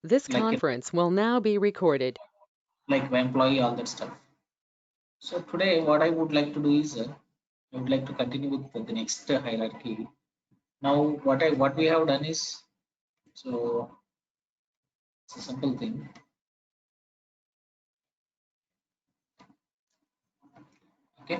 This like conference will now be recorded. employee, all that stuff. So today, what I would like to do is I would like to continue with the next hierarchy. Now, what we have done is, so it's a simple thing. Okay.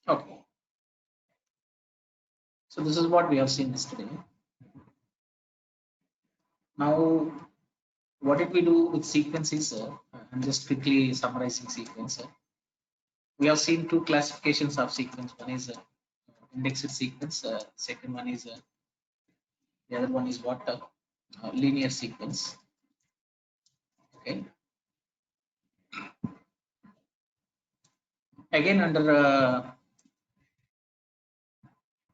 Okay. So this is what we have seen yesterday. Now, what did we do with sequences? I'm just quickly summarizing sequence. We have seen two classifications of sequence. One is indexed sequence. Second one is the other one is what linear sequence. Okay. Again, under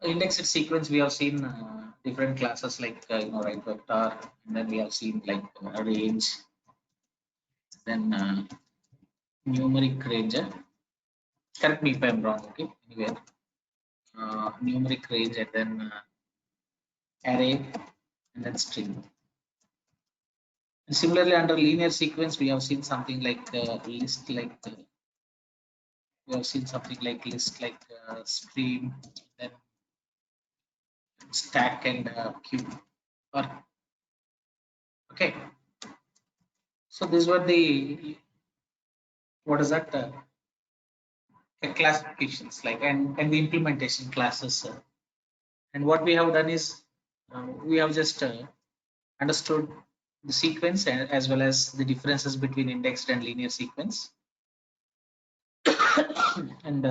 indexed sequence, we have seen different classes like right vector, and then we have seen like range, then numeric range. Correct me if I'm wrong. Okay. Anyway, numeric range, and then array, and then string. And similarly, under linear sequence, we have seen something like list, like we have seen something like list, like stream, then stack and queue. Or okay, so these were the what is that the classifications like and the implementation classes. And what we have done is we have just understood the sequence as well as the differences between indexed and linear sequence. And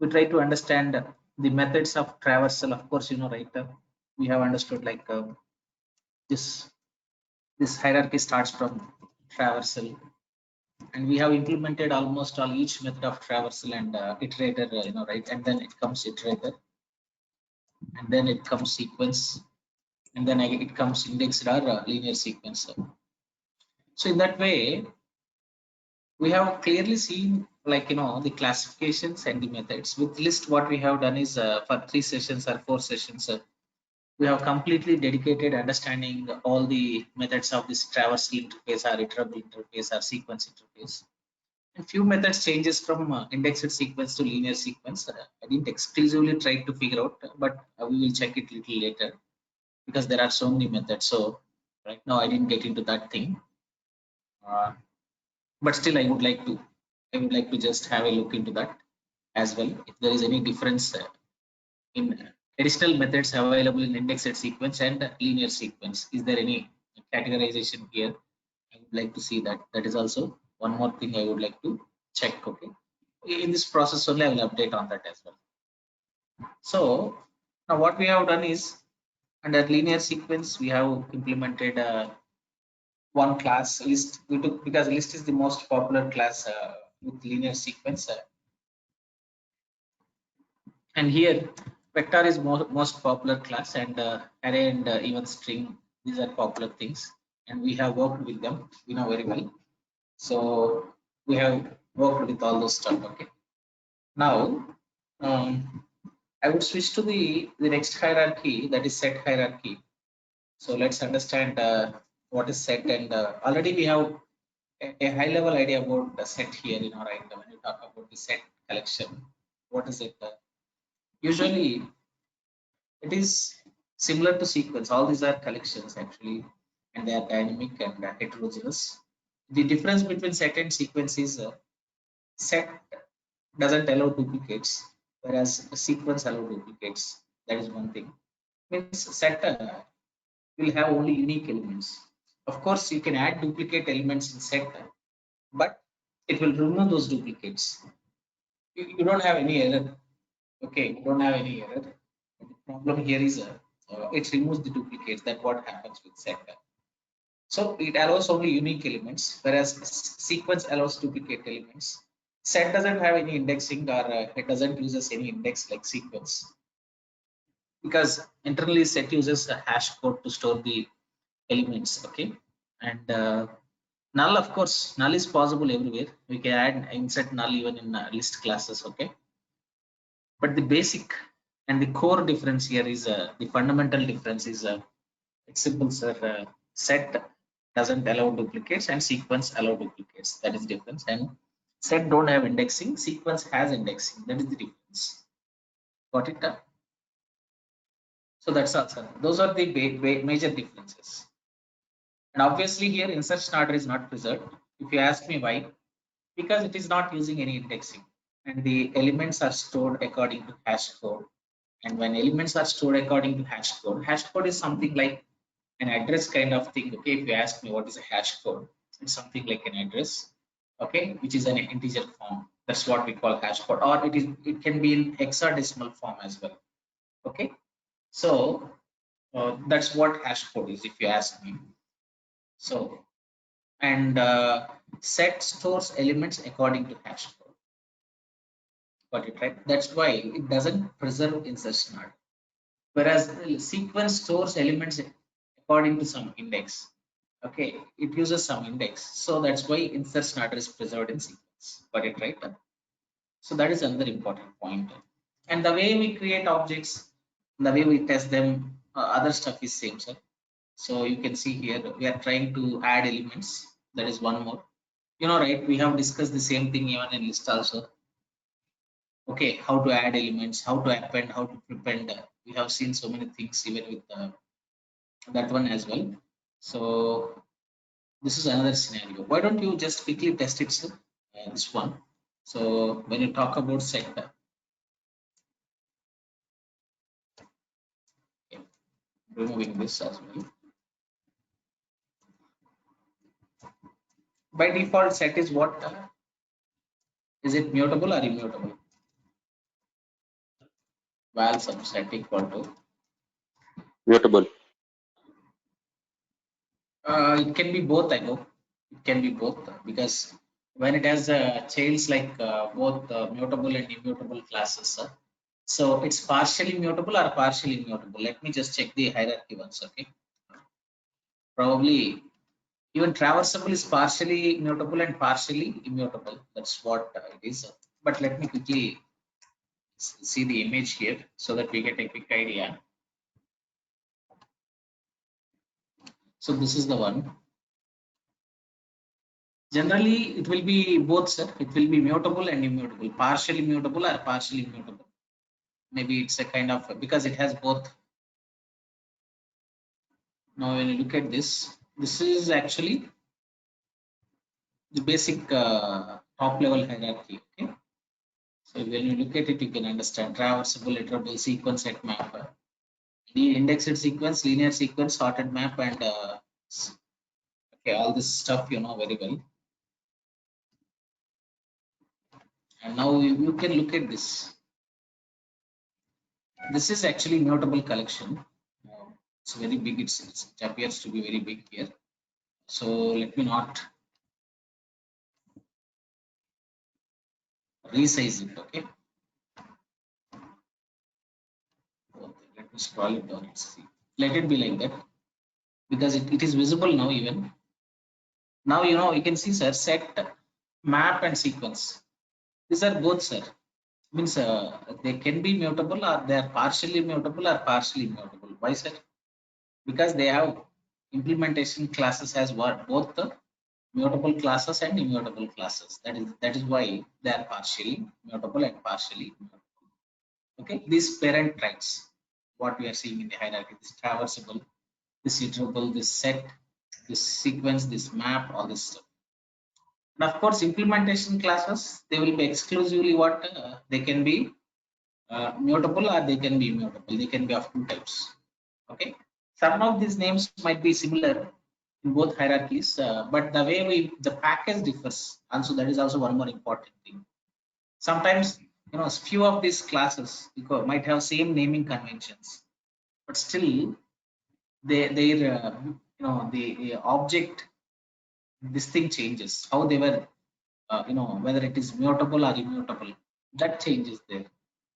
we try to understand the methods of traversal. Of course, right, we have understood like this this hierarchy starts from traversal, and we have implemented almost all each method of traversal and iterator, right, and then it comes iterator, and then it comes sequence, and then it comes indexed or linear sequence. So in that way, we have clearly seen like the classifications and the methods. With list, what we have done is for 3 sessions or 4 sessions, we have completely dedicated understanding all the methods of this traversal interface or iterable interface or sequence interface. And few methods changes from indexed sequence to linear sequence. I didn't exclusively try to figure out, but we will check it little later because there are so many methods. So right now I didn't get into that thing, uh, but still I would like to just have a look into that as well. If there is any difference in additional methods available in indexed sequence and linear sequence, is there any categorization here? I would like to see that. That is also one more thing I would like to check. Okay, in this process only I will update on that as well. So now what we have done is under linear sequence we have implemented one class list. We took because list is the most popular class with linear sequence, and here vector is most popular class, and array and even string, these are popular things, and we have worked with them, we know very well. So we have worked with all those stuff. Okay, now um, I would switch to the next hierarchy, that is set hierarchy. So let's understand what is set, and already we have a high level idea about the set here, right? When you talk about the set collection, what is it? Usually it is similar to sequence. All these are collections actually, and they are dynamic and heterogeneous. The difference between set and sequence is set doesn't allow duplicates, whereas a sequence allow duplicates. That is one thing. Means set will have only unique elements. Of course, you can add duplicate elements in set, but it will remove those duplicates. You don't have any error. Okay, you don't have any error. But the problem here is it removes the duplicates. That what happens with set. So it allows only unique elements, whereas sequence allows duplicate elements. Set doesn't have any indexing, or it doesn't uses any index like sequence. because internally set uses a hash code to store the elements. Okay, and null, of course, null is possible everywhere. We can add insert null even in list classes. Okay, but the basic and the core difference here is the fundamental difference is it's simple, sir. Set doesn't allow duplicates and sequence allow duplicates. That is the difference. And set don't have indexing, sequence has indexing. That is the difference. Got it? So that's all, sir. Those are the major differences. And obviously here insertion order is not preserved. If you ask me why, because it is not using any indexing and the elements are stored according to hash code. And when elements are stored according to hash code is something like an address kind of thing. Okay, if you ask me what is a hash code, it's something like an address, okay, which is an integer form. That's what we call hash code, or it can be in hexadecimal form as well. Okay, so that's what hash code is, if you ask me. So, and set stores elements according to hash code. Got it, right? That's why it doesn't preserve insertion order. Whereas the sequence stores elements according to some index. Okay, it uses some index. So that's why insertion order is preserved in sequence. Got it, right? So that is another important point. And the way we create objects, the way we test them, other stuff is same, sir. So you can see here, we are trying to add elements. That is one more. You know, right? We have discussed the same thing even in list also. Okay, how to add elements, how to append, how to prepend. We have seen so many things even with that one as well. So this is another scenario. Why don't you just quickly test it, sir? This one. So when you talk about set, okay, removing this as well. By default, set is what? Is it mutable or immutable? Val subset equal to. Mutable. It can be both, I know. It can be both because when it has chains like both mutable and immutable classes, so it's partially mutable or partially immutable. Let me just check the hierarchy once, okay? Probably even traversable is partially mutable and partially immutable. That's what it is. But let me quickly see the image here so that we get a quick idea. So this is the one. Generally, it will be both, sir. It will be mutable and immutable, partially mutable or partially immutable. Maybe it's a kind of, because it has both. Now, when you look at this is actually the basic top level hierarchy. Okay. So when you look at it, you can understand traversable, iterable, sequence, set map, the indexed sequence, linear sequence, sorted map, and okay, all this stuff you know very well. And now you can look at this. This is actually mutable collection. It's very big. It appears to be very big here. So let me not resize it. Okay. Let me scroll it down. Let's see. Let it be like that because it is visible now. Even now, you know, you can see, sir, set, map, and sequence. These are both, sir. Means they can be mutable or they are partially mutable or partially immutable. Why, sir? Because they have implementation classes as what both the mutable classes and immutable classes. That is why they are partially mutable and partially immutable. Okay, these parent traits, what we are seeing in the hierarchy, this traversable, this iterable, this set, this sequence, this map, all this stuff. And of course, implementation classes, they will be exclusively what they can be mutable or they can be immutable. They can be of two types. Okay, some of these names might be similar in both hierarchies, but the way the package differs. Also, that is also one more important thing. Sometimes, you know, few of these classes might have same naming conventions, but still, their you know, the object, this thing changes. How they were, you know, whether it is mutable or immutable, that changes there.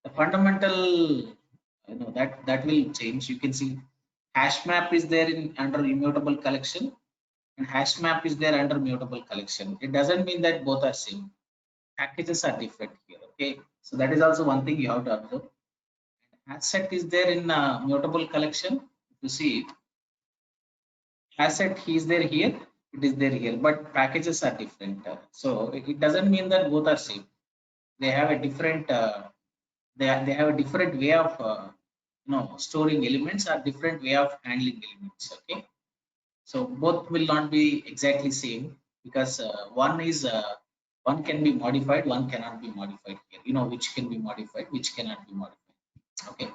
The fundamental that will change. You can see hash map is there in under immutable collection, and hash map is there under mutable collection. It doesn't mean that both are same. Packages are different here. Okay, so that is also one thing you have to observe. Hash set is there in mutable collection. You see, hash set is there here. It is there here, but packages are different. So it doesn't mean that both are same. They have a different. They have a different way of storing elements or different way of handling elements. Okay, so both will not be exactly same because one can be modified, one cannot be modified here. Which can be modified, which cannot be modified. Okay,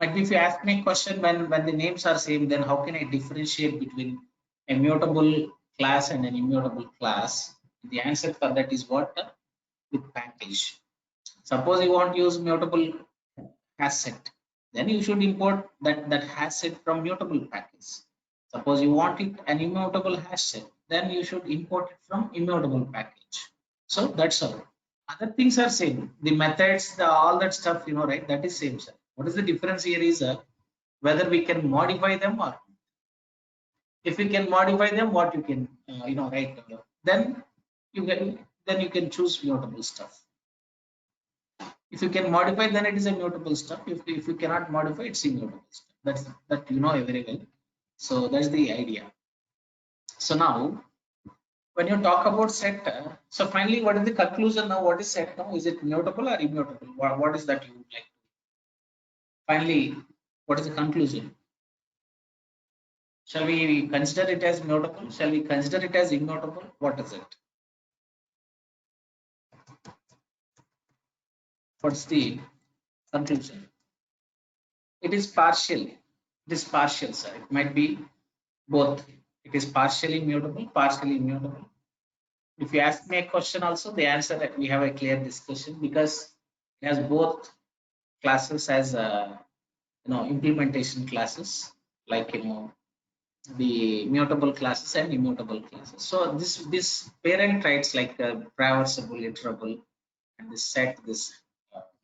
like if you ask me a question when the names are same, then how can I differentiate between a mutable class and an immutable class? The answer for that is what? With package. Suppose you want to use mutable hash set, then you should import that hash set from mutable package. Suppose you want it an immutable hash set, then you should import it from immutable package. So that's all. Other things are same. The methods, all that stuff, right? That is same, sir. What is the difference here is whether we can modify them or not. If we can modify them, what you can, right? Then you can choose mutable stuff. If you can modify, then it is a mutable stuff. If you cannot modify, it's immutable stuff. That you know very well. So that's the idea. So now, when you talk about set, so finally, what is the conclusion now? What is set now? Is it mutable or immutable? What is that you would like? Finally, what is the conclusion? Shall we consider it as mutable? Shall we consider it as immutable? What is it? What's the conclusion? It is partial. It is partial, sir. It might be both. It is partially mutable, partially immutable. If you ask me a question also, the answer that we have a clear discussion because it has both classes as implementation classes, like the mutable classes and immutable classes. So this parent traits like traversable, iterable, and this set, this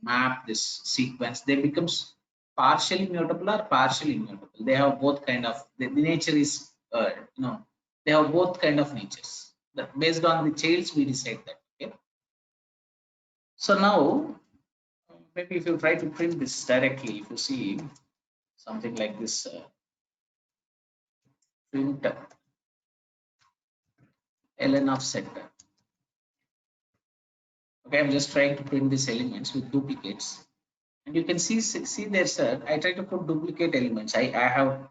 map, this sequence, they becomes partially mutable or partially immutable. They have both kind of the nature is they have both kind of natures. That based on the chains we decide that. Okay. So now maybe if you try to print this directly, if you see something like this, print ln of set. Okay, I'm just trying to print these elements with duplicates, and you can see there, sir. I try to put duplicate elements. I have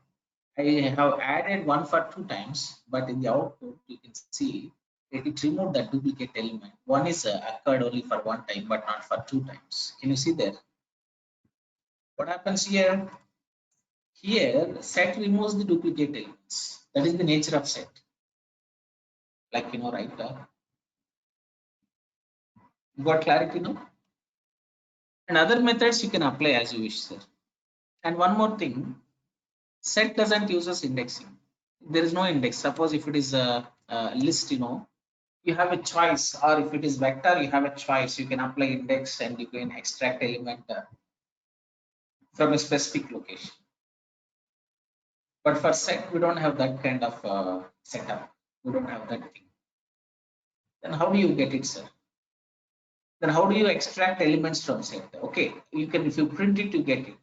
added one for 2 times, but in the output you can see it removed that duplicate element. One is occurred only for 1 time, but not for 2 times. Can you see there? What happens here? Here, set removes the duplicate elements. That is the nature of set. Like right? You got clarity now? And other methods you can apply as you wish, sir. And one more thing, set doesn't use indexing. There is no index. Suppose if it is a list, you have a choice, or if it is vector, you have a choice. You can apply index and you can extract element from a specific location. But for set, we don't have that kind of setup. We don't have that thing. Then how do you get it, sir? Then how do you extract elements from set? Okay, you can, if you print it, you get it.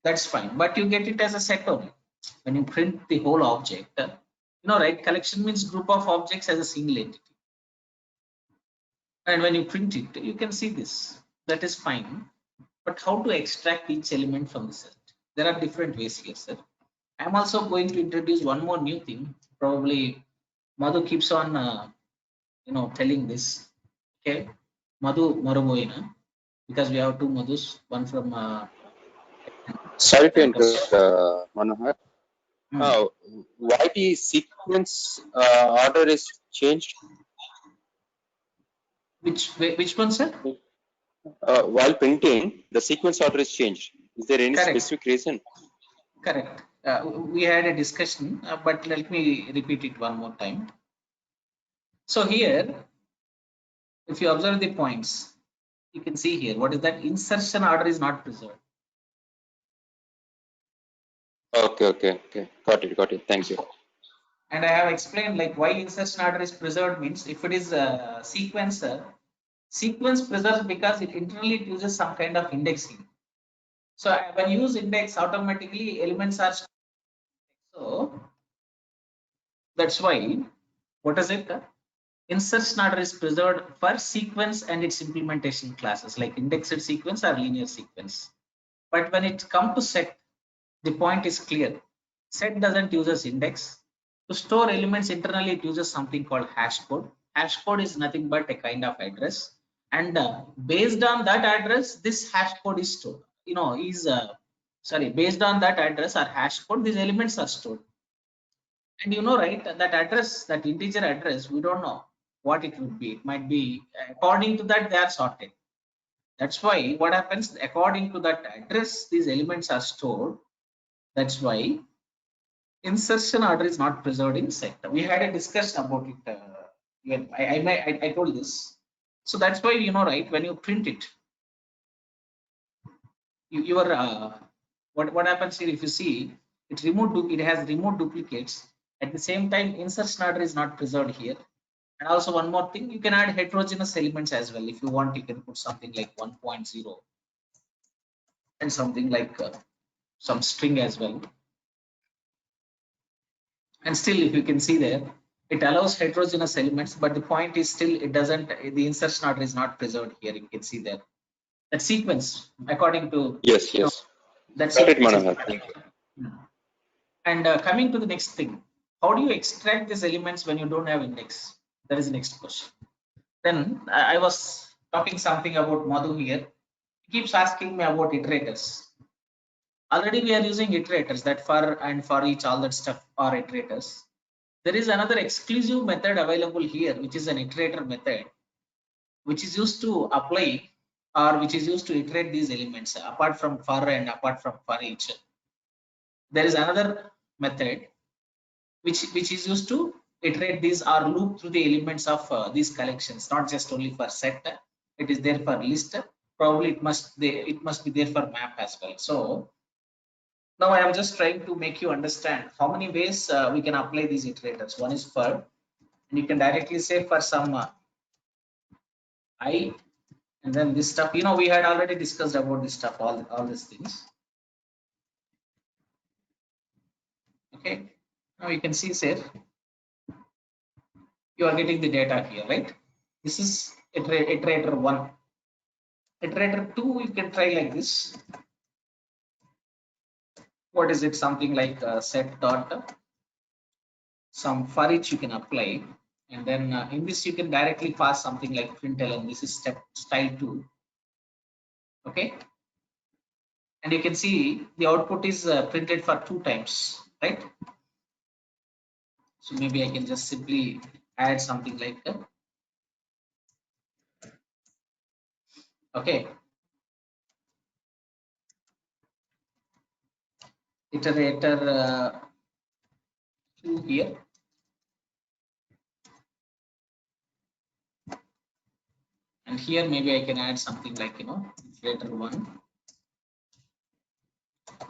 That's fine, but you get it as a set only. When you print the whole object, right? Collection means group of objects as a single entity. And when you print it, you can see this. That is fine. But how to extract each element from the set? There are different ways here, sir. I'm also going to introduce one more new thing. Probably Madhu keeps on, telling this. Okay, Madhu Maraboina, because we have 2 Madhus, one from. Sorry to interrupt, Manohar. Why the sequence order is changed? Which one, sir? While printing, the sequence order is changed. Is there any specific reason? Correct. We had a discussion, but let me repeat it one more time. So here, if you observe the points, you can see here, what is that? Insertion order is not preserved. Okay. Got it. Thank you. And I have explained like why insertion order is preserved means if it is a sequencer, sequence preserves because it internally it uses some kind of indexing. So when you use index, automatically elements are so that's why what is it? Insertion order is preserved for sequence and its implementation classes like indexed sequence or linear sequence. But when it comes to set, the point is clear. Set doesn't use index. To store elements internally, it uses something called hash code. Hash code is nothing but a kind of address. And based on that address, this hash code is stored. Based on that address or hash code, these elements are stored. And right, that address, that integer address, we don't know what it would be. It might be according to that they are sorted. That's why what happens according to that address, these elements are stored. That's why insertion order is not preserved in set. We had a discussion about it. I told this. So that's why right, when you print it, what happens here, if you see it has removed duplicates. At the same time, insertion order is not preserved here. And also one more thing, you can add heterogeneous elements as well. If you want, you can put something like 1.0 and something like some string as well. And still, if you can see there, it allows heterogeneous elements, but the point is still it doesn't, the insertion order is not preserved here. You can see there. That sequence, according to Yes. that Got it, sequence is Manohar. not Thank you. there. And coming to the next thing, how do you extract these elements when you don't have index? That is the next question. Then I was talking something about Madhu here. He keeps asking me about iterators. Already we are using iterators, that for and for each, all that stuff are iterators. There is another exclusive method available here, which is an iterator method, which is used to apply or which is used to iterate these elements apart from for and apart from for each. There is another method which is used to iterate these or loop through the elements of these collections, not just only for set. It is there for list. Probably it must be there for map as well. So now I am just trying to make you understand how many ways we can apply these iterators. One is for, and you can directly say for some I, and then this stuff. We had already discussed about this stuff, all these things. Okay. Now you can see, sir, you are getting the data here, right? This is iterator 1. Iterator 2, you can try like this. What is it? Something like set dot some for each you can apply, and then in this you can directly pass something like println. This is style 2. Okay, and you can see the output is printed for 2 times, right? So maybe I can just simply add something like that. Okay, iterator 2 here. And here maybe I can add something like iterator 1.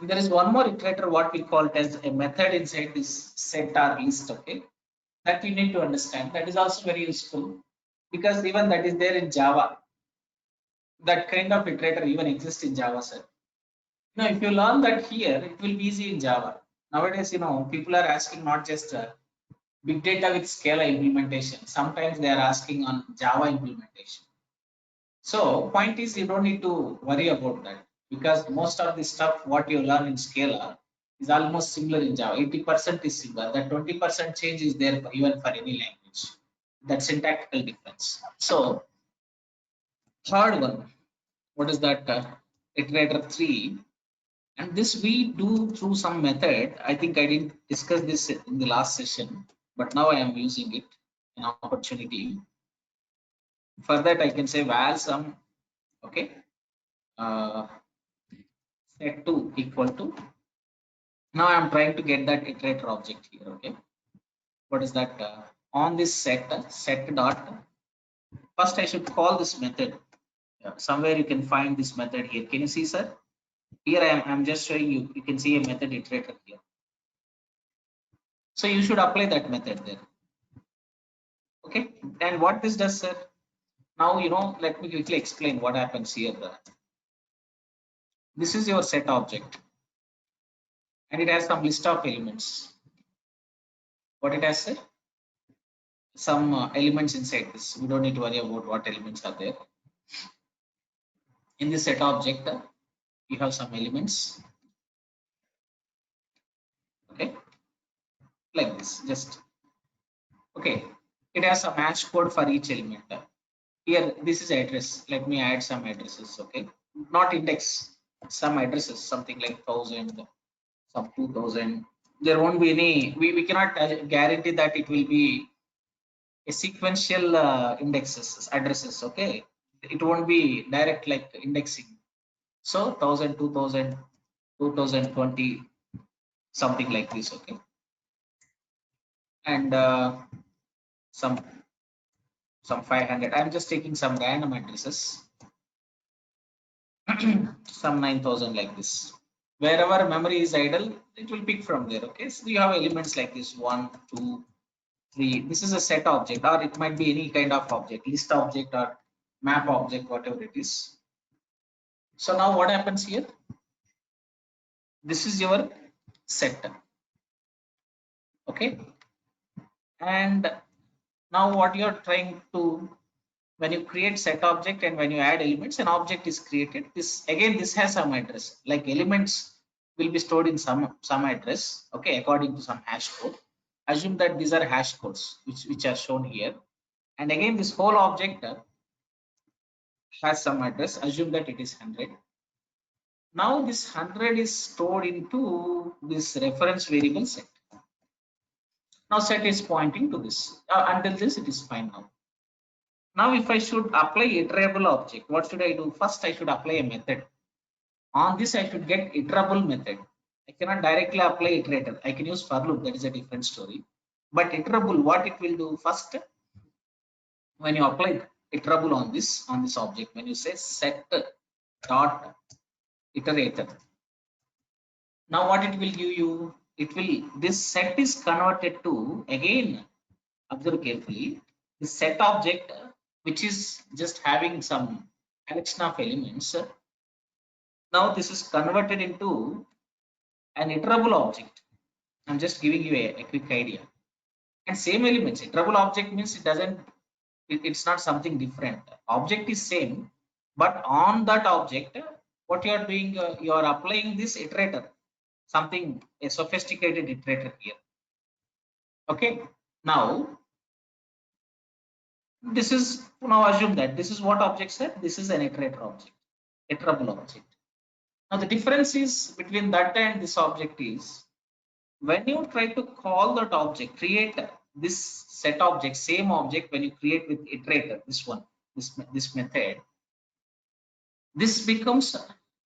And there is one more iterator, what we call it as a method inside this set or list. Okay, that you need to understand. That is also very useful because even that is there in Java. That kind of iterator even exists in Java, sir. Now, if you learn that here, it will be easy in Java. Nowadays, people are asking not just big data with Scala implementation. Sometimes they are asking on Java implementation. So, point is you don't need to worry about that because most of the stuff what you learn in Scala is almost similar in Java. 80% is similar. That 20% change is there even for any language. That's syntactical difference. So, third one, what is that? Iterator 3. And this we do through some method. I think I didn't discuss this in the last session, but now I am using it, an opportunity. For that, I can say val sum, okay, set 2 equal to. Now I am trying to get that iterator object here, okay. What is that? On this set dot. First, I should call this method. Somewhere you can find this method here. Can you see, sir? Here I'm just showing you. You can see a method iterator here. So you should apply that method there. Okay. And what this does, sir? Now let me quickly explain what happens here. This is your set object, and it has some list of elements. What it has, sir? Some elements inside this. We don't need to worry about what elements are there. In this set object, you have some elements. Okay, like this. Just okay. It has some hash code for each element. Here, this is address. Let me add some addresses. Okay, not index. Some addresses, something like 1000, some 2000. There won't be any. We cannot guarantee that it will be a sequential indexes addresses. Okay, it won't be direct like indexing. So 1000, 2000, 2020, something like this. Okay, and some 500. I'm just taking some random addresses. Some 9000 like this. Wherever memory is idle, it will pick from there. Okay, so you have elements like this 1, 2, 3. This is a set object, or it might be any kind of object, list object or map object, whatever it is. So now what happens here? This is your set. Okay, and now what you're trying to, when you create set object and when you add elements, an object is created. This again, this has some address, like elements will be stored in some address. Okay, according to some hash code. Assume that these are hash codes which are shown here, and again this whole object has some address. Assume that it is 100. Now this 100 is stored into this reference variable set. Now set is pointing to this. Until this, it is fine now. Now if I should apply iterable object, what should I do? First I should apply a method. On this I should get iterable method. I cannot directly apply iterator. I can use for loop, that is a different story. But iterable, what it will do first, when you apply iterable on this object, when you say set dot iterator, now what it will give you? It will, this set is converted to, again observe carefully, the set object which is just having some collection of elements. Now this is converted into an iterable object. I'm just giving you a quick idea. And same elements, iterable object means it doesn't, it's not something different. Object is same, but on that object, what you are doing, you are applying this iterator, something, a sophisticated iterator here. Okay, now this is, now assume that this is what object said. This is an iterator object, iterable object. Now the difference is between that and this object is, when you try to call that object, create this set object, same object, when you create with iterator, this one, this method, this becomes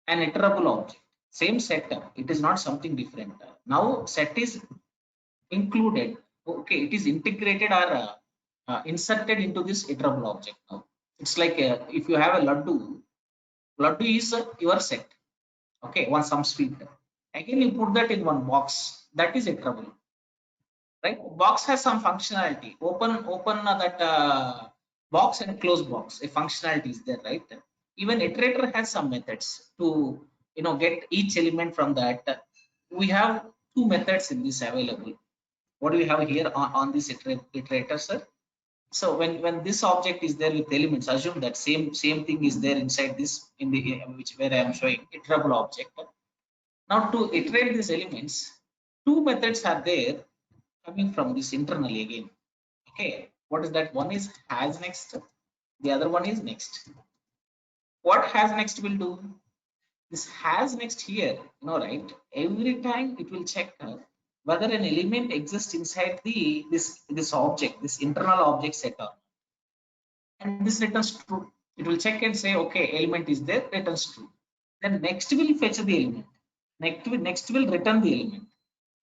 an iterable object, same set. It is not something different. Now set is included. Okay, it is integrated or inserted into this iterable object. Now it's like if you have a laddu is your set. Okay, some sweet. Again, you put that in one box. That is iterable, right? Box has some functionality. Open that box and close box. A functionality is there, right? Even iterator has some methods to get each element from that. We have two methods in this available. What do we have here on this iterator, sir? So when this object is there with elements, assume that same thing is there inside this, in the where I am showing iterable object. Now to iterate these elements, two methods are there coming from this internally again. Okay, what is that? One is has next, the other one is next. What has next will do? This has next here, right? Every time it will check whether an element exists inside this object, this internal object set up, and this returns true. It will check and say, okay, element is there, returns true. Then next will fetch the element. Next will return the element.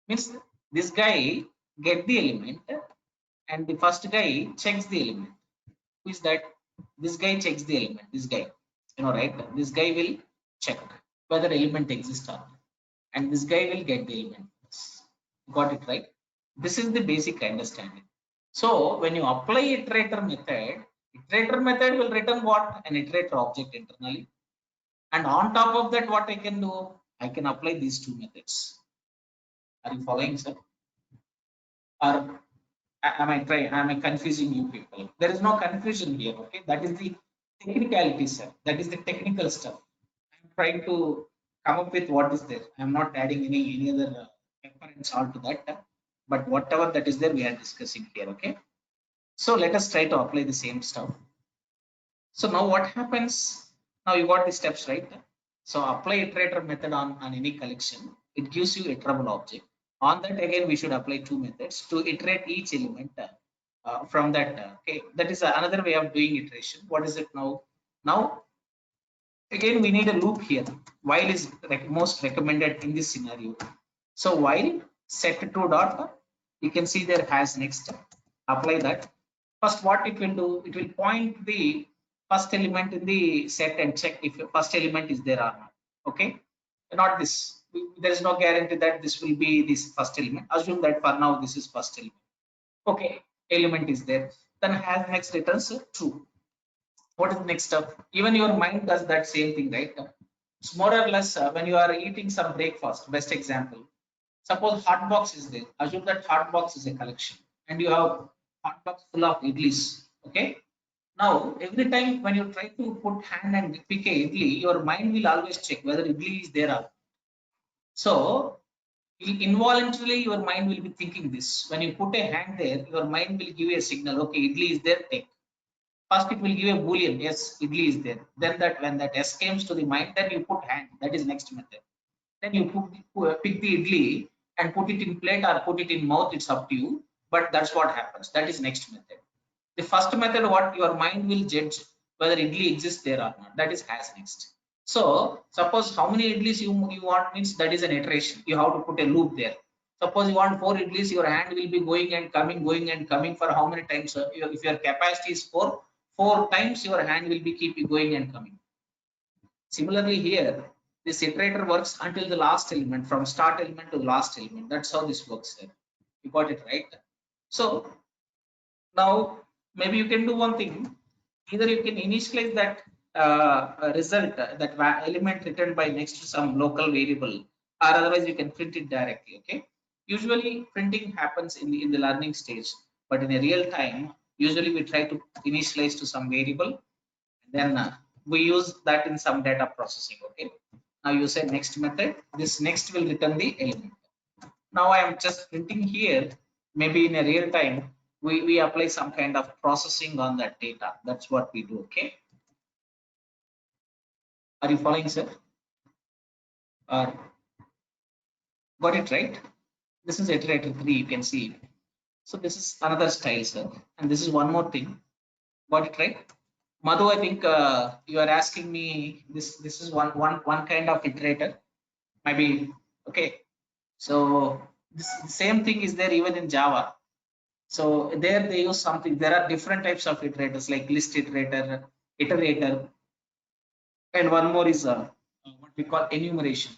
Means this guy get the element, and the first guy checks the element. Who is that? This guy checks the element. This guy, right? This guy will check. whether element exists or not, and this guy will get the element. Got it right? This is the basic understanding. So when you apply iterator method will return what? An iterator object internally. And on top of that, what I can do? I can apply these two methods. Are you following, sir? Or am I confusing you people? There is no confusion here, okay? That is the technicality, sir. That is the technical stuff. I'm trying to come up with what is there. I'm not adding any other components onto that, but whatever that is there, we are discussing here, okay? So let us try to apply the same stuff. So now what happens? Now you got the steps, right? So apply iterator method on any collection. It gives you iterable object. On that again, we should apply two methods to iterate each element from that. Okay, that is another way of doing iteration. What is it now? Now again, we need a loop here. While is most recommended in this scenario. So while set to dot, you can see there has next. Apply that. First, what it will do? It will point the first element in the set and check if the first element is there or not. Okay, not this. There is no guarantee that this will be this first element. Assume that for now this is first element. Okay, element is there. Then has next returns true. What is the next step? Even your mind does that same thing, right? It's more or less when you are eating some breakfast. Best example. Suppose hot box is there. Assume that hot box is a collection, and you have hot box full of idlis. Okay. Now, every time when you try to put hand and pick a idli, your mind will always check whether idli is there or not. So, involuntarily, your mind will be thinking this. When you put a hand there, your mind will give a signal. Okay, idli is there. Take. First, it will give a boolean. Yes, idli is there. Then that when that S comes to the mind, then you put hand. That is next method. Then you pick the idli and put it in plate or put it in mouth. It's up to you. But that's what happens. That is next method. The first method, what your mind will judge whether idli exists there or not. That is has next. So suppose how many idlis you want means that is an iteration. You have to put a loop there. Suppose you want 4 idlis, your hand will be going and coming for how many times? If your capacity is 4 times your hand will be keep going and coming. Similarly here, this iterator works until the last element, from start element to the last element. That's how this works here. You got it right? So now maybe you can do one thing. Either you can initialize that result, that element returned by next to some local variable, or otherwise you can print it directly. Okay. Usually printing happens in the learning stage, but in a real time, usually we try to initialize to some variable, and then we use that in some data processing. Okay. Now you say next method. This next will return the element. Now I am just printing here. Maybe in a real time, we apply some kind of processing on that data. That's what we do. Okay. Are you following, sir? Or got it right? This is iterator 3. You can see. So this is another style, sir. And this is one more thing. Got it right? Madhu, I think you are asking me this. This is one kind of iterator. Maybe okay. So this same thing is there even in Java. So there they use something. There are different types of iterators like list iterator, and one more is what we call enumeration.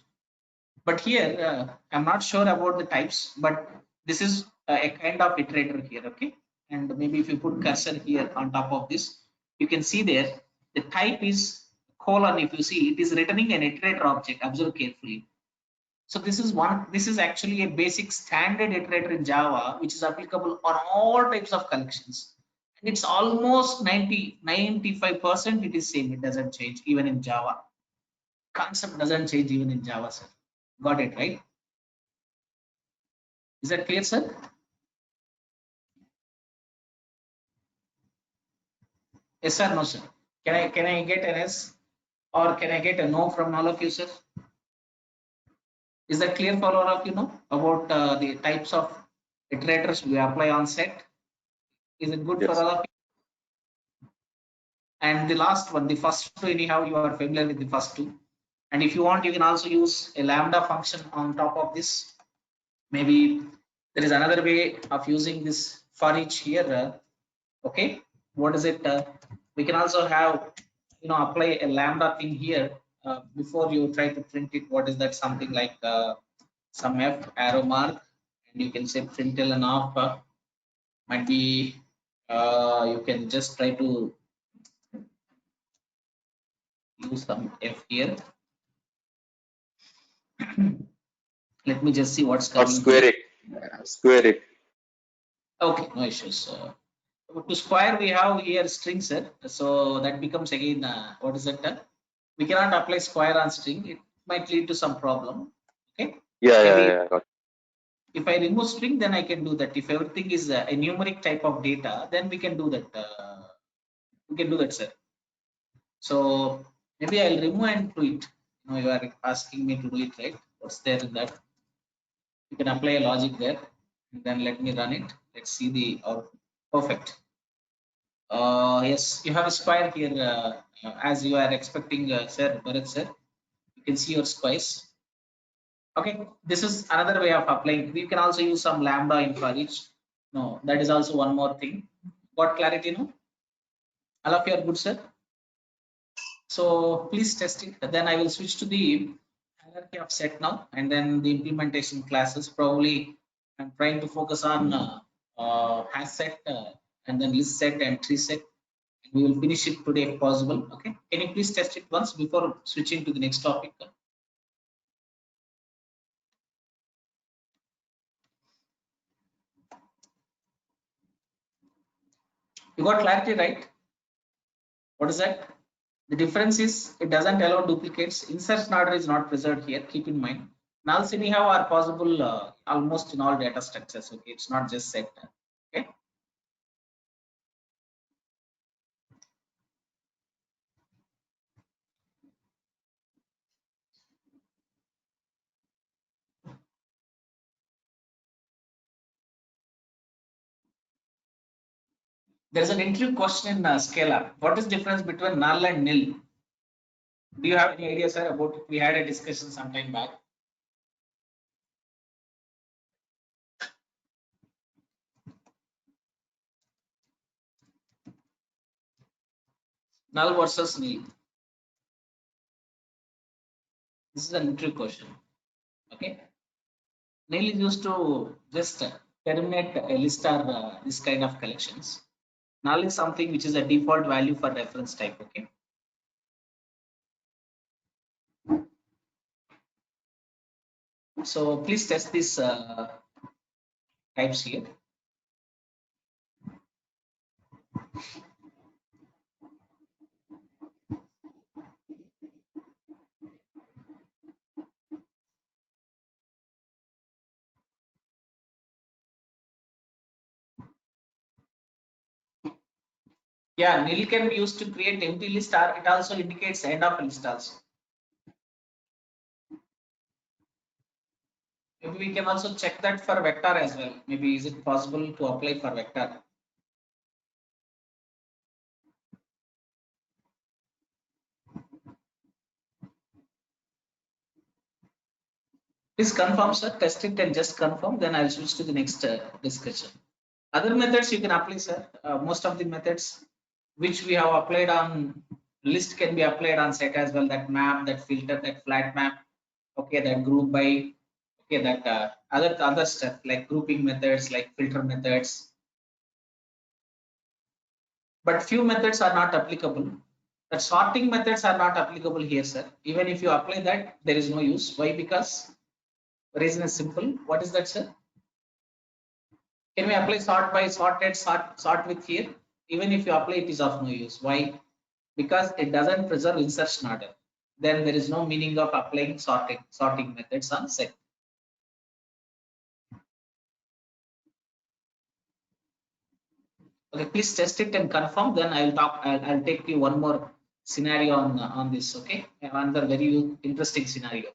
But here I'm not sure about the types, but this is a kind of iterator here. Okay, and maybe if you put cursor here on top of this, you can see there the type is colon. If you see, it is returning an iterator object. Observe carefully. So this is actually a basic standard iterator in Java, which is applicable on all types of collections. And it's almost 95% it is same. It doesn't change even in Java. Concept doesn't change even in Java, sir. Got it, right? Is that clear, sir? Yes or no, sir? Can I get an S or can I get a no from all of you, sir? Is that clear for all of you know about the types of iterators we apply on set? Is it good? Yes. For all of you? And the last one, the first two, anyhow, you are familiar with the first two. And if you want, you can also use a lambda function on top of this. Maybe there is another way of using this for each here. Okay, what is it? We can also have, apply a lambda thing here before you try to print it, what is that? Something like some F arrow mark, and you can say println of might be you can just try to use some F here. Let me just see what's Or coming square here. it. Square it. Okay, no issues. To square, we have here string set, so that becomes again what is it? We cannot apply square on string. It might lead to some problem. Okay, Yeah, yeah, maybe yeah. Got if I remove string, then I can do that. If everything is a numeric type of data, then we can do that. We can do that, sir. So maybe I'll remove and do it. You are asking me to do it, right? What's there in that? You can apply a logic there, and then let me run it. Let's see the output. Perfect. Yes, you have a square here as you are expecting, sir, Bharat sir. You can see your squares. Okay, this is another way of applying. We can also use some lambda in for each. No, that is also one more thing. Got clarity, no? All of you are good, sir. So please test it. Then I will switch to the hierarchy of set now, and then the implementation classes. Probably I'm trying to focus on hash set and then list set and tree set. We will finish it today if possible. Okay, can you please test it once before switching to the next topic? You got clarity, right? What is that? The difference is it doesn't allow duplicates. Insertion order is not preserved here. Keep in mind. Nulls anyhow are possible almost in all data structures. Okay, it's not just set. Okay. There is an interview question in Scala. What is difference between null and nil? Do you have any idea, sir, about it? We had a discussion some time back. Null versus nil. This is an interview question. Okay. Nil is used to just terminate a list or this kind of collections. Null is something which is a default value for reference type. Okay. So please test these types here. Yeah, nil can be used to create empty list, or it also indicates end of a list also. Maybe we can also check that for vector as well. Maybe is it possible to apply for vector? Please confirm, sir. Test it and just confirm. Then I'll switch to the next discussion. Other methods you can apply, sir. Most of the methods which we have applied on list can be applied on set as well. That map, that filter, that flat map. Okay, that group by. Okay, that other stuff like grouping methods, like filter methods. But few methods are not applicable. That sorting methods are not applicable here, sir. Even if you apply that, there is no use. Why? Because the reason is simple. What is that, sir? Can we apply sort by, sorted, sort with here? Even if you apply, it is of no use. Why? Because it doesn't preserve insertion order. Then there is no meaning of applying sorting methods on set. Okay, please test it and confirm. Then I'll talk. I'll take you one more scenario on this. Okay, another very interesting scenario.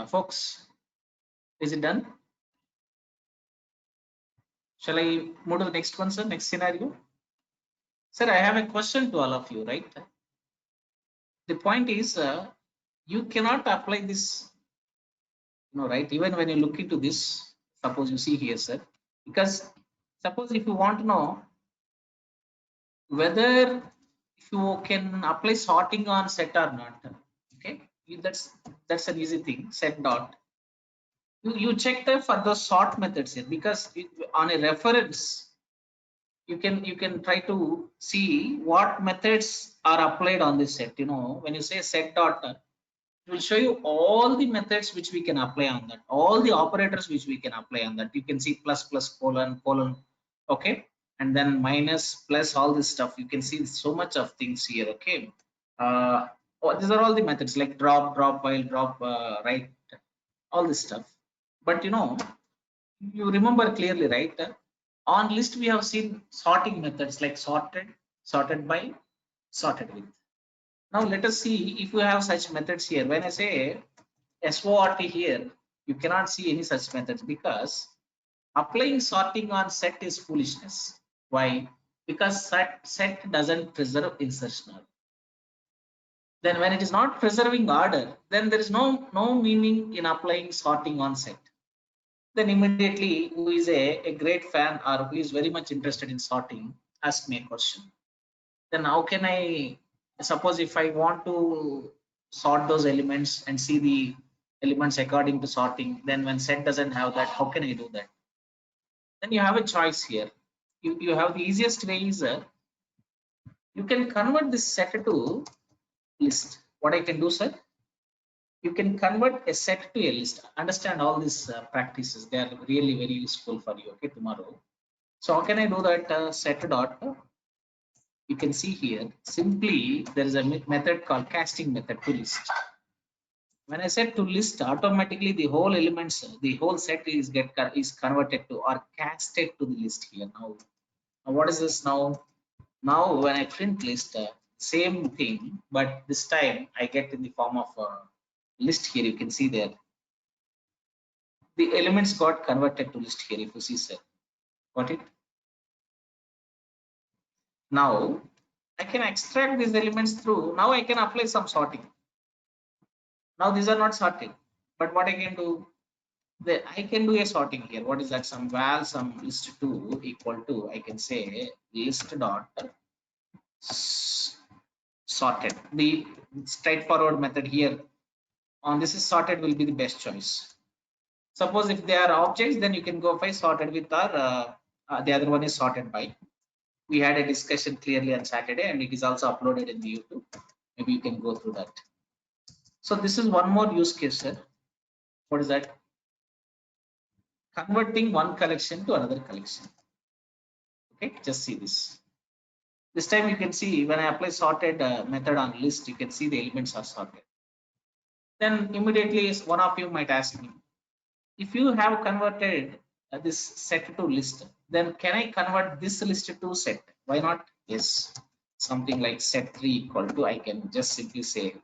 Folks, is it done? Shall I move to the next one, sir? Next scenario. Sir, I have a question to all of you, right? The point is, you cannot apply this, right? Even when you look into this, suppose you see here, sir, because suppose if you want to know whether if you can apply sorting on set or not, okay, that's an easy thing. Set dot. You check the for the sort methods here because on a reference you can try to see what methods are applied on this set. When you say set dot, it will show you all the methods which we can apply on that, all the operators which we can apply on that. You can see plus plus colon, okay, and then minus plus all this stuff. You can see so much of things here, okay. These are all the methods like drop while drop, right, all this stuff. But you remember clearly, right? On list we have seen sorting methods like sorted by, sorted with. Now let us see if we have such methods here. When I say SORT here, you cannot see any such methods because applying sorting on set is foolishness. Why? Because set doesn't preserve insertion order. Then when it is not preserving order, then there is no meaning in applying sorting on set. Then immediately who is a great fan or who is very much interested in sorting, ask me a question. Then how can I, suppose if I want to sort those elements and see the elements according to sorting, then when set doesn't have that, how can I do that? Then you have a choice here. You have the easiest way is you can convert this set to list. What I can do, sir? You can convert a set to a list. Understand all these practices. They are really very useful for you, okay, tomorrow. So how can I do that? Set dot, you can see here, simply there is a method called casting method to list. When I said to list, automatically the whole elements, the whole set is converted to or casted to the list here. Now what is this now? Now when I print list, same thing, but this time I get in the form of a list here. You can see there the elements got converted to list here. If you see, sir, got it? Now I can extract these elements through. Now I can apply some sorting. Now these are not sorted, but what I can do, I can do a sorting here. What is that? Some val, some list2 equal to, I can say list dot sorted. The straightforward method here on this is sorted will be the best choice. Suppose if they are objects, then you can go by sorted with or the other one is sorted by. We had a discussion clearly on Saturday and it is also uploaded in the YouTube. Maybe you can go through that. So this is one more use case, sir. What is that? Converting one collection to another collection. Okay, just see this. This time you can see when I apply sorted method on list, you can see the elements are sorted. Then immediately one of you might ask me, if you have converted this set to list, then can I convert this list to set? Why not? Yes, something like set3 equal to, I can just simply say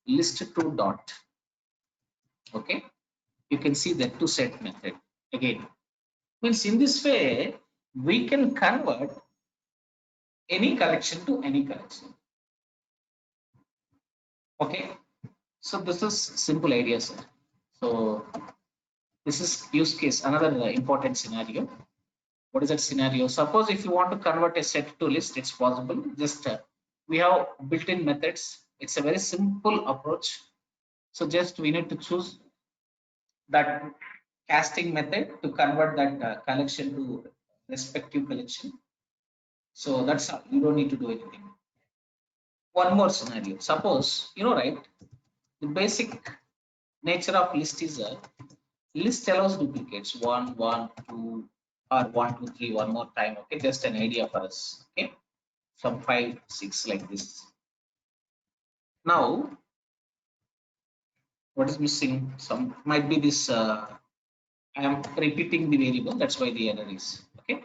list2 dot. Okay, you can see that to set method again. Means in this way we can convert any collection to any collection. Okay, so this is simple idea, sir. So this is use case, another important scenario. What is that scenario? Suppose if you want to convert a set to list, it's possible. Just we have built-in methods. It's a very simple approach. So just we need to choose that casting method to convert that collection to respective collection. So that's all. You don't need to do anything. One more scenario. Suppose, right, the basic nature of list is a list allows duplicates 1, 1, 2, or 1, 2, 3 one more time. Okay, just an idea for us. Okay, from 5, 6 like this. Now, what is missing? Some might be this. I am repeating the variable. That's why the error is. Okay.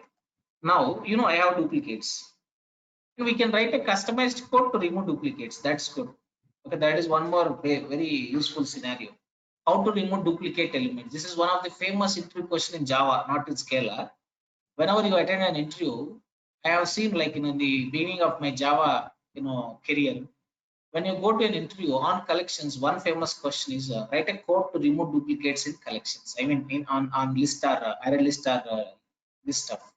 Now I have duplicates. We can write a customized code to remove duplicates. That's good. Okay, that is one more very useful scenario. how to remove duplicate elements. This is one of the famous interview question in Java, not in Scala. Whenever you attend an interview, I have seen like in the beginning of my Java, career, when you go to an interview on collections, one famous question is write a code to remove duplicates in collections. I mean, on list or array list or this stuff.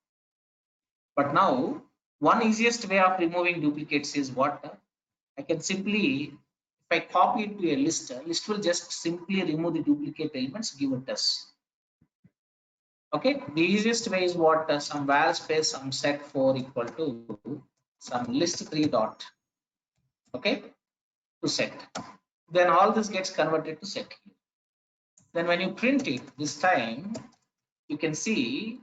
But now, one easiest way of removing duplicates is what? I can simply, if I copy it to a list will just simply remove the duplicate elements, give it us. Okay, the easiest way is what? Some val space some set4 equal to some list3 dot. Okay, to set. Then all this gets converted to set here. Then when you print it this time, you can see,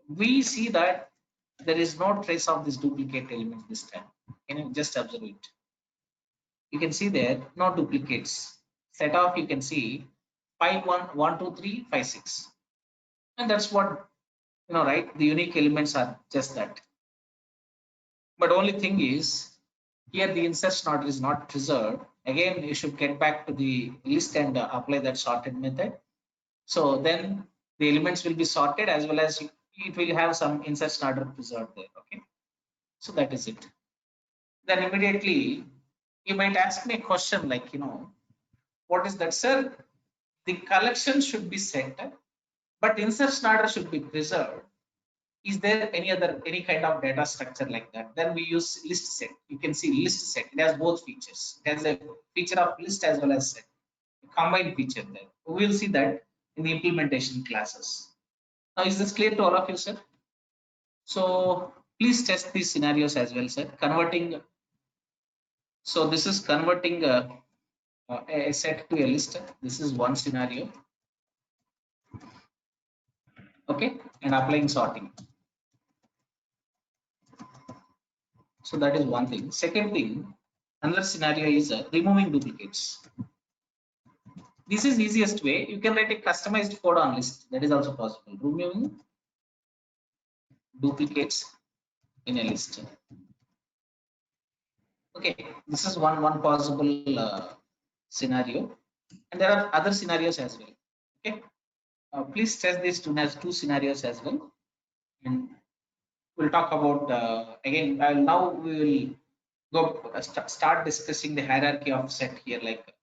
we see that there is no trace of this duplicate element this time. Can you just observe it? You can see there no duplicates. Set off, you can see 5 1 1 2 3 5 6, and that's what, right? The unique elements are just that. But only thing is, here the insertion order is not preserved. Again, you should get back to the list and apply that sorted method. So then the elements will be sorted, as well as it will have some insertion order preserved there. Okay, so that is it. Then immediately you might ask me a question like, what is that, sir? The collection should be set, but insertion order should be preserved. Is there any kind of data structure like that? Then we use list set. You can see list set. It has both features. It has a feature of list as well as set, a combined feature there. We will see that in the implementation classes. Now, is this clear to all of you, sir? So please test these scenarios as well, sir. Converting. So this is converting a set to a list. This is one scenario. Okay, and applying sorting. So that is one thing. Second thing, another scenario is removing duplicates. This is easiest way. You can write a customized code on list. That is also possible. Removing duplicates in a list. Okay, this is one possible scenario, and there are other scenarios as well. Okay, please test these two scenarios as well, and we'll talk about again. Now we will go start discussing the hierarchy of set here, like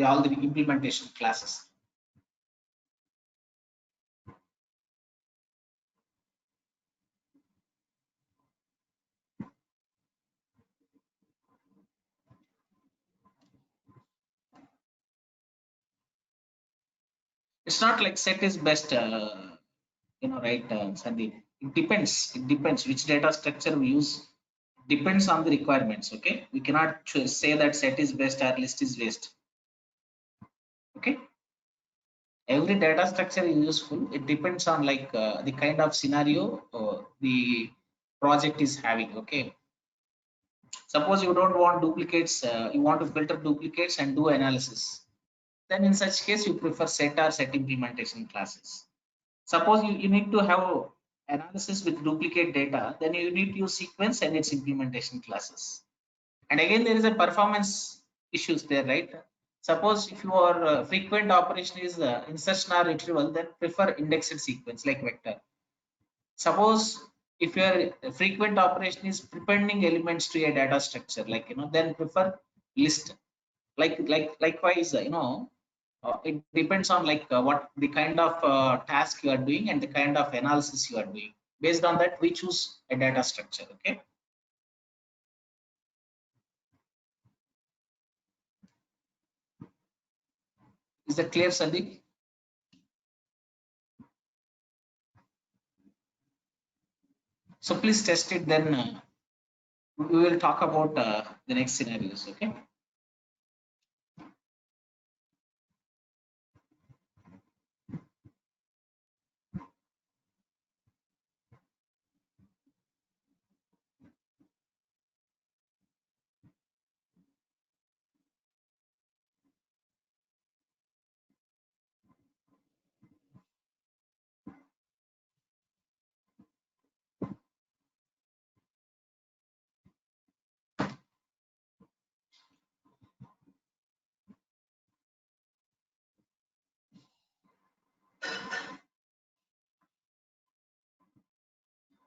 all the implementation classes. It's not like set is best, right, Sandeep? It depends. It depends which data structure we use. Depends on the requirements. Okay, we cannot say that set is best or list is best. Okay, every data structure is useful. It depends on like the kind of scenario the project is having. Okay, suppose you don't want duplicates, you want to filter duplicates and do analysis. Then in such case, you prefer set or set implementation classes. Suppose you need to have analysis with duplicate data, then you need to use sequence and its implementation classes. And again, there is a performance issues there, right? Suppose if your frequent operation is insertion or retrieval, then prefer indexed sequence like vector. Suppose if your frequent operation is prepending elements to a data structure, like then prefer list. Likewise, it depends on like what the kind of task you are doing and the kind of analysis you are doing. Based on that, we choose a data structure. Okay. Is that clear, Sandeep? So please test it. Then we will talk about the next scenarios. Okay.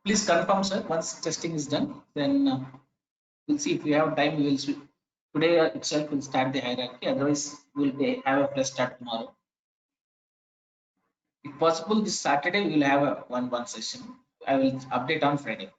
Please confirm, sir. Once testing is done, then we'll see if we have time. We will today itself will start the hierarchy. Otherwise, we'll have a fresh start tomorrow. If possible, this Saturday we will have a one session. I will update on Friday.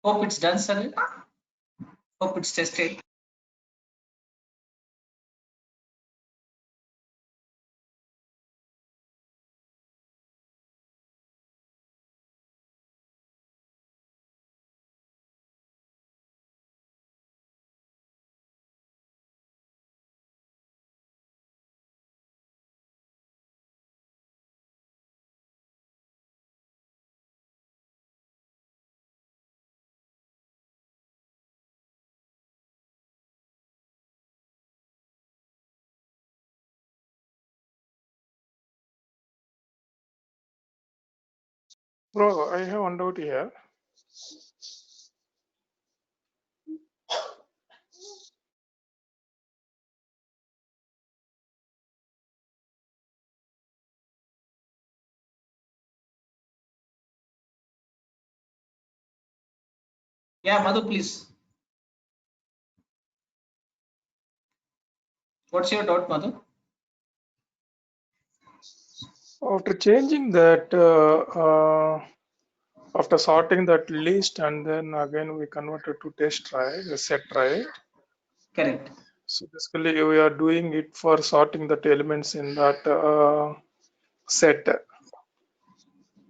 Hope it's done, sir. Hope it's tested. Bro, I have one doubt here. Yeah, Madhu, please. What's your doubt, Madhu? After changing that, after sorting that list, and then again we converted to test try, set try. Correct. So basically, we are doing it for sorting the elements in that set.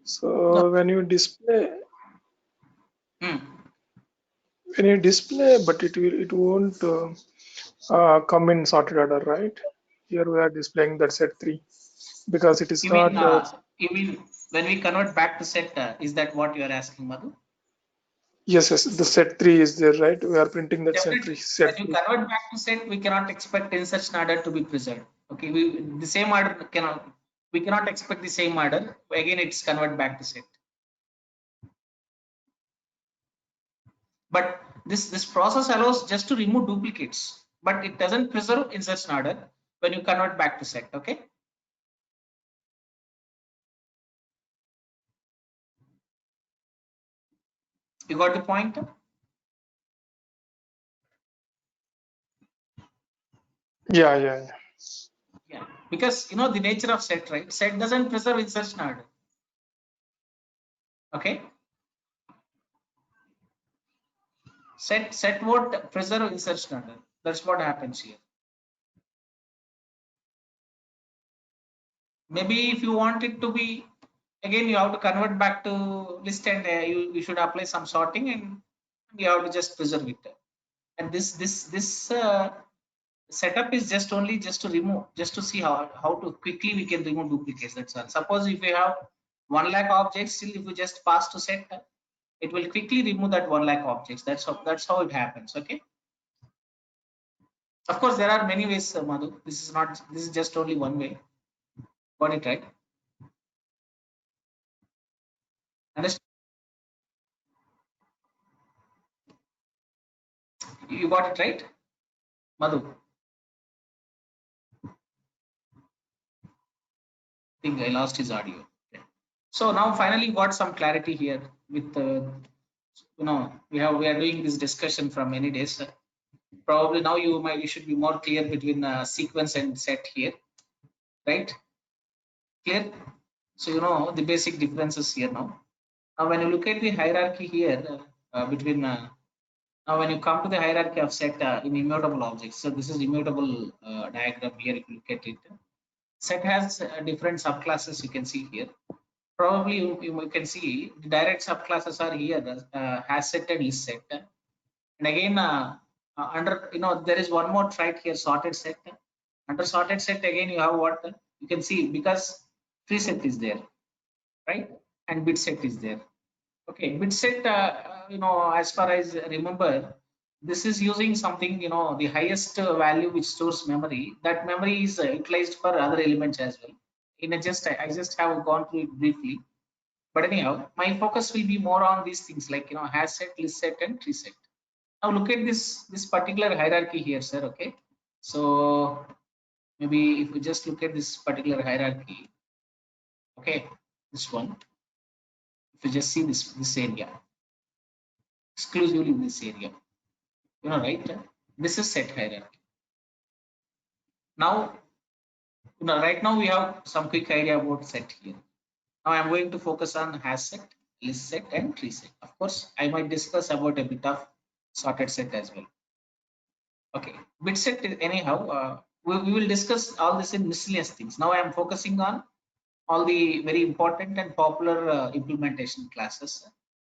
So No. when you display, Hmm. but it won't come in sorted order, right? Here we are displaying that set 3 because it is You not. mean when we convert back to set? Is that what you are asking, Madhu? Yes, the set 3 is there, right? We are printing that set 3. Definitely. When you convert back to set, we cannot expect insertion order to be preserved. Okay, the same order we cannot expect the same order. Again, it's convert back to set. But this process allows just to remove duplicates, but it doesn't preserve insertion order when you convert back to set. Okay. You got the point? Yeah. Yeah. Because you know the nature of set, right? Set doesn't preserve insertion order. Okay. Set won't preserve insertion order. That's what happens here. Maybe if you want it to be, again you have to convert back to list, and you should apply some sorting, and you have to just preserve it. And this setup is just only just to remove, just to see how to quickly we can remove duplicates. That's all. Suppose if you have 1 lakh objects, still if you just pass to set, it will quickly remove that 1 lakh objects. That's how it happens. Okay. Of course, there are many ways, Madhu. This is just only one way. Got it right? Understand? You got it right, Madhu? I think I lost his audio. Okay. So now finally got some clarity here with we are doing this discussion from many days. Probably now you should be more clear between sequence and set here, right? Clear? So you know the basic differences here now. Now when you look at the hierarchy here between now when you come to the hierarchy of set in immutable objects, so this is immutable diagram here. If you look at it, set has different subclasses. You can see here. probably you can see the direct subclasses are here, has set and list set. And again, under, there is one more trait here, sorted set. Under sorted set, again, you have what you can see, because tree set is there, right? And bit set is there. Okay, bit set, as far as I remember, this is using something, the highest value which stores memory. That memory is utilized for other elements as well. I just have gone through it briefly. But anyhow, my focus will be more on these things like, has set, list set, and tree set. Now look at this particular hierarchy here, sir. Okay, so maybe if we just look at this particular hierarchy, okay, this one, if you just see this area, exclusively this area, right, this is set hierarchy. Now, right now we have some quick idea about set here. Now I'm going to focus on has set, list set, and tree set. Of course, I might discuss about a bit of sorted set as well. Okay, bit set is anyhow, we will discuss all this in miscellaneous things. Now I am focusing on all the very important and popular implementation classes.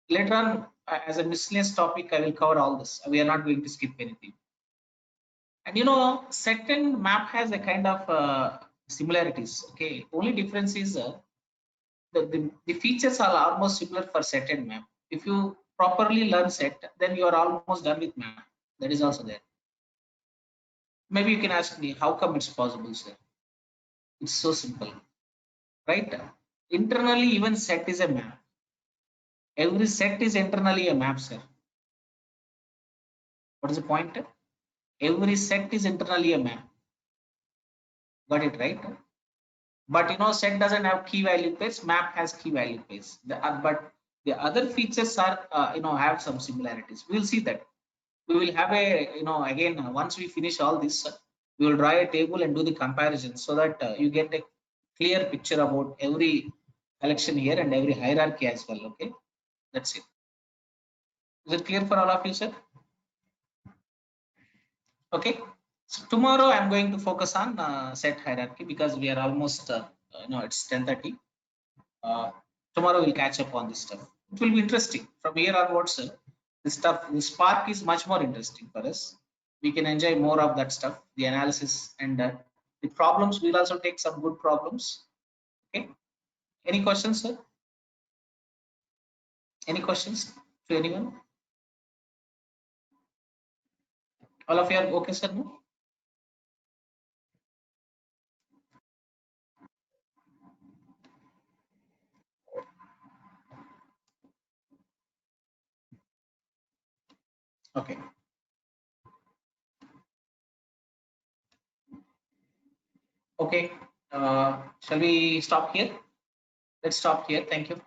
Later on, as a miscellaneous topic, I will cover all this. We are not going to skip anything. And set and map has a kind of similarities. Okay, only difference is the features are almost similar for set and map. If you properly learn set, then you are almost done with map. That is also there. Maybe you can ask me, how come it's possible, sir? It's so simple, right? Internally, even set is a map. Every set is internally a map, sir. What is the point? Every set is internally a map. Got it, right? But set doesn't have key value pairs. Map has key value pairs. But the other features are, have some similarities. We'll see that. We will have again, once we finish all this, we will draw a table and do the comparison so that you get a clear picture about every collection here and every hierarchy as well. Okay, that's it. Is it clear for all of you, sir? Okay, so tomorrow I'm going to focus on set hierarchy because we are almost, it's 10:30. Tomorrow we'll catch up on this stuff. It will be interesting from here onwards. This Spark is much more interesting for us. We can enjoy more of that stuff, the analysis and the problems. We'll also take some good problems. Okay. Any questions, sir? Any questions to anyone? All of you are okay, sir? No? Okay. Okay. Shall we stop here? Let's stop here. Thank you.